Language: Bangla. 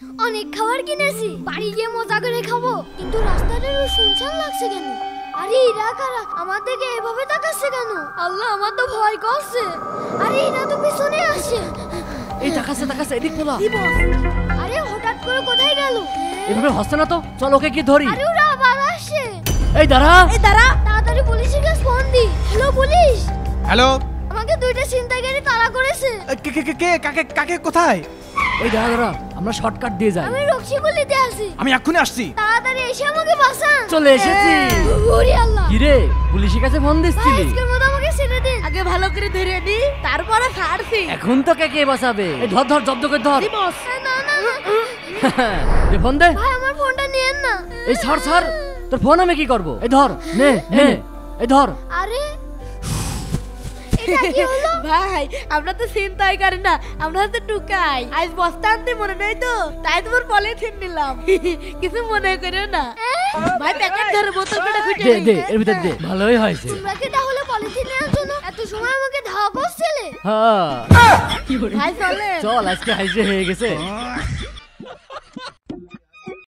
অনেক খাবার কিনেছি, বাড়ি গিয়ে মজা করে খাবো। কিন্তু রাস্তাটা শুনশান লাগছে কেন? আরে এরা কারা? আমার দিকে এভাবে তাকাচ্ছে কেন? আল্লাহ, আমার তো ভয় করছে। আরে এরা তো পিছনে আসছে। এই তাকাচ্ছে এদিক পোলা। আরে হঠাৎ করে কোথায় গেল? এভাবে হচ্ছে না তো, চল ওকে কি ধরি। আরে ওরা আবার আসছে। এই দাঁড়া। তাড়াতাড়ি পুলিশের কাছে ফোন দি। Hello police. হ্যালো, আমাকে দুইটা ছিনতাইকারী তাড়া করেছে। কে কে কে কে কাকে কাকে কোথায়? এই দাঁড়া, আমরা শর্টকাট দিয়ে যাই। আমি রক্সিগুলিতে আছি। আমি এক্ষুনি আসছি। তাড়াতাড়ি এসে আমাকে বাঁচান। চলে এসেছি। ওরে আল্লাহ। কি রে, পুলিশের কাছে ফোন ভাই, দিচ্ছিলি? আজকের মতো আমাকে ছেড়ে দিন। আগে ভালো করে ধরে নি, তারপরে ছাড়ছি। এখন তোকে কে বাঁচাবে? এই ধর জব্দ করে ধর। না না না। দে ফোন দে। ভাই, আমার ফোনটা নিয়েন না। এই ছাড়, তোর ফোন আমি কি করব? এই ধর, নে এই ধর। আরে এটা কি হলো? ভাই, আমরা তো চিন্তাই করি না, আমরা তো টুকাই। আজ বস্তা আনতে মনে নেই তো, তাই তোমার পলিথিন নিলাম। কিছু মনে করো না ভাই, প্যাকেট ধরে বোতল করে খুঁজে দে এর ভিতর দে। ভালোই হয়েছে। তোমরা কি তাহলে পলিথিন নেওয়ার জন্য এত সময় আমাকে ধাওয়া করছিলে? হ্যাঁ ভাই চলে। চল, আজকে হাইজে হয়ে গেছে।